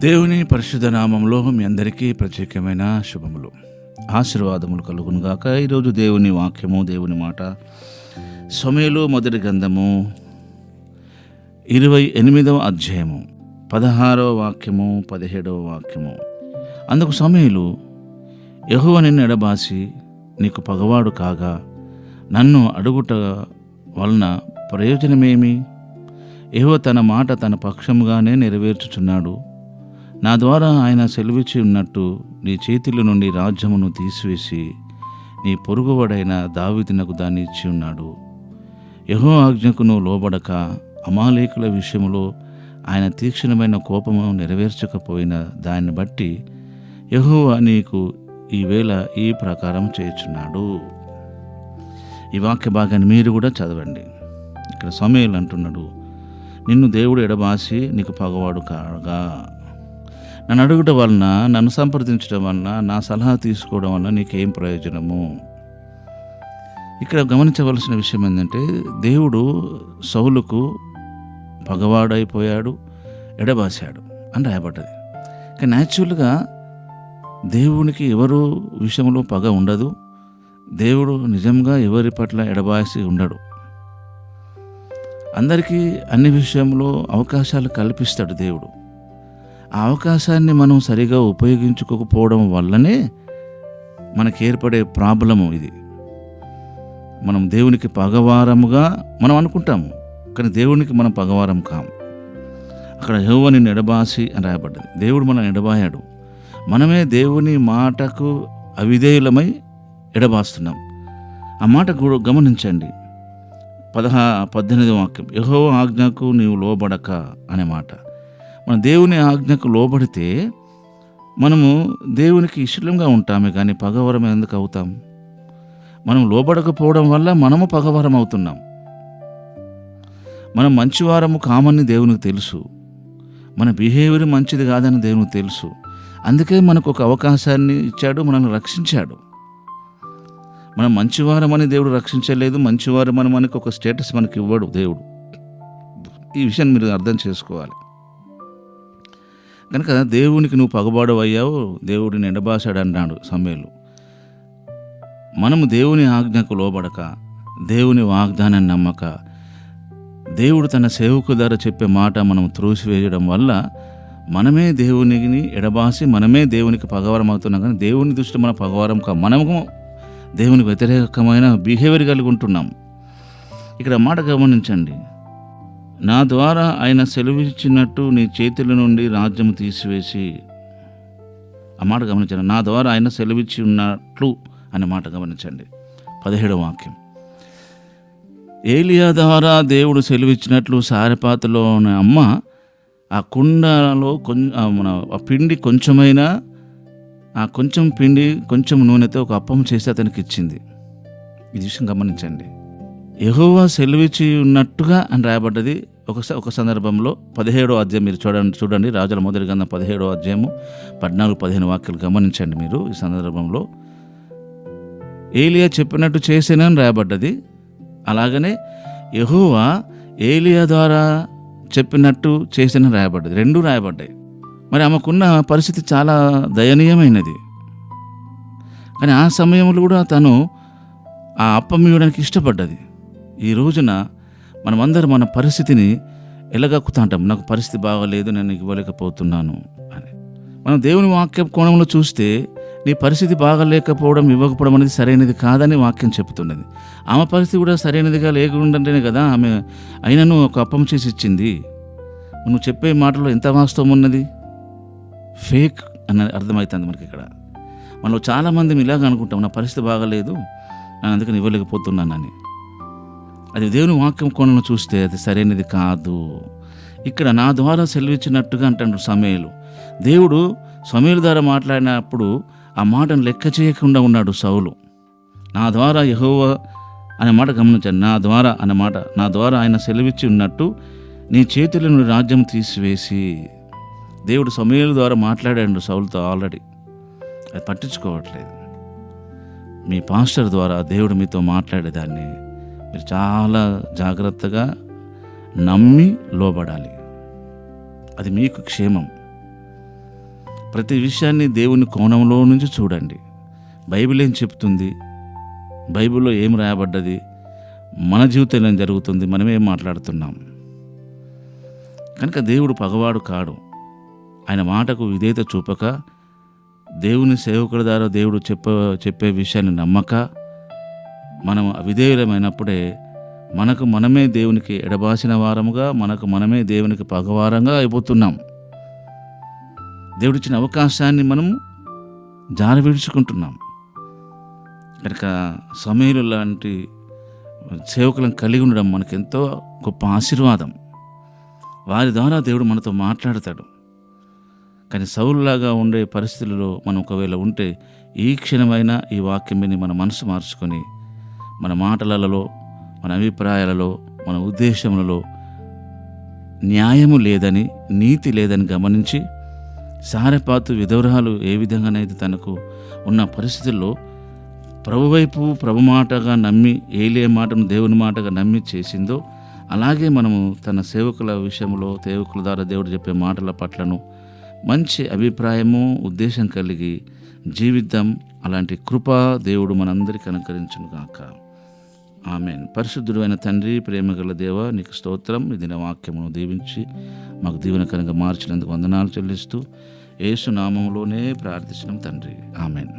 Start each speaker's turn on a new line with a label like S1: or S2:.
S1: దేవుని పరిశుద్ధ నామంలో మీ అందరికీ ప్రత్యేకమైన శుభములు, ఆశీర్వాదములు కలుగునుగాక. ఈరోజు దేవుని వాక్యము, దేవుని మాట సమూయేలు మొదటి గ్రంథము 28వ అధ్యాయము 16వ వాక్యము 17వ వాక్యము. అందుకు సమూయేలు, యెహోవా నిన్ను ఎడబాసి నీకు పగవాడు కాగా నన్ను అడుగుట వలన ప్రయోజనమేమి? యెహోవా తన మాట తన పక్షముగానే నెరవేర్చుచున్నాడు. నా ద్వారా ఆయన సెలవిచ్చి ఉన్నట్టు నీ చేతిలో నుండి రాజ్యమును తీసివేసి నీ పొరుగువాడైన దావీదునకు దాన్ని ఇచ్చి ఉన్నాడు. యెహోవా ఆజ్ఞకు నువ్వు లోబడక అమాలేకుల విషయంలో ఆయన తీక్షణమైన కోపము నెరవేర్చకపోయిన దాన్ని బట్టి యెహోవా నీకు ఈవేళ ఈ ప్రకారం చేయుచున్నాడు. ఈ వాక్య భాగాన్ని మీరు కూడా చదవండి. ఇక్కడ సమూయేలు అంటున్నాడు, నిన్ను దేవుడు ఎడబాసి నీకు పగవాడు కాగా నన్ను అడుగుట వలన, నన్ను సంప్రదించడం వలన, నా సలహా తీసుకోవడం వలన నీకేం ప్రయోజనము? ఇక్కడ గమనించవలసిన విషయం ఏంటంటే, దేవుడు సౌలుకు పగవాడైపోయాడు, ఎడబాసాడు అని రాయబడ్డది. కానీ న్యాచురల్గా దేవునికి ఎవరు విషయంలో పగ ఉండదు. దేవుడు నిజంగా ఎవరి పట్ల ఎడబాసి ఉండడు. అందరికీ అన్ని విషయంలో అవకాశాలు కల్పిస్తాడు దేవుడు. ఆ అవకాశాన్ని మనం సరిగా ఉపయోగించుకోకపోవడం వల్లనే మనకు ఏర్పడే ప్రాబ్లము ఇది. మనం దేవునికి పగవారముగా మనం అనుకుంటాము, కానీ దేవునికి మనం పగవారం కాము. అక్కడ యెహోవా నిన్ను ఎడబాసి అని రాయబడ్డది. దేవుడు మనం ఎడబాయాడు. మనమే దేవుని మాటకు అవిధేయులమై ఎడబాస్తున్నాం. ఆ మాట గమనించండి. 18వ వాక్యం, యెహోవా ఆజ్ఞకు నీవు లోబడక అనే మాట. మన దేవుని ఆజ్ఞకు లోబడితే మనము దేవునికి ఇష్టంగా ఉంటామే, కానీ పగవరం ఎందుకు అవుతాం? మనం లోబడకపోవడం వల్ల మనము పగవరం అవుతున్నాం. మనం మంచివారము కామని దేవునికి తెలుసు. మన బిహేవియర్ మంచిది కాదని దేవునికి తెలుసు. అందుకే మనకు ఒక అవకాశాన్ని ఇచ్చాడు, మనల్ని రక్షించాడు. మనం మంచివారమని దేవుడు రక్షించలేదు. మంచివారమని మనకు ఒక స్టేటస్ మనకి ఇవ్వడు దేవుడు. ఈ విషయాన్ని మీరు అర్థం చేసుకోవాలి. కనుక దేవునికి నువ్వు పగబాడవయ్యావు, దేవుడిని ఎడబాసాడు అన్నాడు సమూయేలు. మనము దేవుని ఆజ్ఞకు లోబడక, దేవుని వాగ్దానాన్ని నమ్మక, దేవుడు తన సేవకు ద్వారా చెప్పే మాట మనం త్రోసివేయడం వల్ల మనమే దేవునికి ఎడబాసి మనమే దేవునికి పగవారం అవుతున్నాం. కానీ దేవుని దృష్టి మన పగవారం మనము దేవునికి వ్యతిరేకమైన బిహేవియర్ కలిగి ఉంటున్నాం. ఇక్కడ మాట గమనించండి. నా ద్వారా ఆయన సెలవిచ్చినట్టు నీ చేతుల నుండి రాజ్యము తీసివేసి, ఆ మాట గమనించండి. నా ద్వారా ఆయన సెలవిచ్చి ఉన్నట్లు అనే మాట గమనించండి. 17వ వాక్యం, ఏలియా ద్వారా దేవుడు సెలవిచ్చినట్లు సారెపాతలో ఉన్న అమ్మ ఆ కుండలో ఆ పిండి కొంచెమైనా, ఆ కొంచెం పిండి కొంచెం నూనెతో ఒక అప్పం చేసి అతనికి ఇచ్చింది. ఈ విషయం గమనించండి. యెహోవా సెలవిచ్చి ఉన్నట్టుగా అని రాయబడ్డది. ఒక సందర్భంలో 17వ అధ్యాయం మీరు చూడండి రాజుల మొదటి గ్రంథం 17వ అధ్యాయము 14-15 వాక్యాలు గమనించండి మీరు. ఈ సందర్భంలో ఏలియా చెప్పినట్టు చేసేనని రాయబడ్డది. అలాగనే యెహోవా ఏలియా ద్వారా చెప్పినట్టు చేసేనని రాయబడ్డది. రెండూ రాయబడ్డాయి. మరి ఆమెకున్న పరిస్థితి చాలా దయనీయమైనది. కానీ ఆ సమయంలో కూడా తను ఆ అప్పం ఇవ్వడానికి ఇష్టపడ్డది. ఈ రోజున మనమందరం మన పరిస్థితిని ఎలగక్కుతా అంటాం, నాకు పరిస్థితి బాగలేదు, నేను ఇవ్వలేకపోతున్నాను అని. మనం దేవుని వాక్య కోణంలో చూస్తే నీ పరిస్థితి బాగలేకపోవడం, ఇవ్వకపోవడం అనేది సరైనది కాదని వాక్యం చెబుతున్నది. ఆమె పరిస్థితి కూడా సరైనదిగా లేకుండానే కదా ఆమె అయినను ఒక అప్పం చేసి ఇచ్చింది. నువ్వు చెప్పే మాటలో ఎంత వాస్తవం ఉన్నది? ఫేక్ అన్నది అర్థమవుతుంది మనకి ఇక్కడ. మనలో చాలామంది ఇలాగ అనుకుంటాం, నా పరిస్థితి బాగలేదు, నేను అందుకని ఇవ్వలేకపోతున్నానని. అది దేవుని వాక్యం కోణంలో చూస్తే అది సరైనది కాదు. ఇక్కడ నా ద్వారా సెలవిచ్చినట్టుగా అంటాడు సమూయేలు. దేవుడు సమూయేలు ద్వారా మాట్లాడినప్పుడు ఆ మాటను లెక్క చేయకుండా ఉన్నాడు సౌలు. నా ద్వారా యెహోవా అనే మాట గమనించాను. నా ద్వారా అనే మాట, నా ద్వారా ఆయన సెలవిచ్చి ఉన్నట్టు నీ చేతుల నుండి రాజ్యం తీసివేసి. దేవుడు సమూయేలు ద్వారా మాట్లాడాడు సౌలుతో ఆల్రెడీ. అది పట్టించుకోవట్లేదు. మీ పాస్టర్ ద్వారా దేవుడు మీతో మాట్లాడేదాన్ని మీరు చాలా జాగ్రత్తగా నమ్మి లోబడాలి. అది మీకు క్షేమం. ప్రతి విషయాన్ని దేవుని కోణంలో నుంచి చూడండి. బైబిల్ ఏం చెప్తుంది, బైబిల్లో ఏం రాయబడ్డది, మన జీవితంలో ఏం జరుగుతుంది, మనమేం మాట్లాడుతున్నాం. కనుక దేవుడు పగవాడు కాడు. ఆయన మాటకు విధేయత చూపక, దేవుని సేవకుల ద్వారా దేవుడు చెప్పే విషయాన్ని నమ్మక మనం అవిధేయులమైనప్పుడే మనకు మనమే దేవునికి ఎడబాసిన వారముగా, మనకు మనమే దేవునికి పగవారంగా అయిపోతున్నాం. దేవుడిచ్చిన అవకాశాన్ని మనం జారవిడుచుకుంటున్నాం. కనుక సమూయేలు లాంటి సేవకులను కలిగి ఉండడం మనకెంతో గొప్ప ఆశీర్వాదం. వారి ద్వారా దేవుడు మనతో మాట్లాడతాడు. కానీ సౌలులాగా ఉండే పరిస్థితులలో మనం ఒకవేళ ఉంటే ఈ క్షణమైనా ఈ వాక్యం విని మన మనసు మార్చుకొని మన మాటలలో, మన అభిప్రాయాలలో, మన ఉద్దేశములలో న్యాయము లేదని, నీతి లేదని గమనించి, సారెపాతు విధవరాలు ఏ విధంగానైతే తనకు ఉన్న పరిస్థితుల్లో ప్రభువైపు ప్రభు మాటగా నమ్మి, ఏలియా మాటను దేవుని మాటగా నమ్మి చేసిందో, అలాగే మనము తన సేవకుల విషయంలో, సేవకుల ద్వారా దేవుడు చెప్పే మాటల పట్లను మంచి అభిప్రాయము, ఉద్దేశం కలిగి జీవిద్దాం. అలాంటి కృప దేవుడు మనందరికీ అనుకరించును గాక. ఆమేన్. పరిశుద్ధుడు అయిన తండ్రి, ప్రేమగల దేవ, నీకు స్తోత్రం. ఇది నా వాక్యమును దీవించి మాకు దీవెనకరంగా మార్చినందుకు వందనాలు చెల్లిస్తూ యేసు నామములోనే ప్రార్థిస్తున్నాం తండ్రి. ఆమేన్.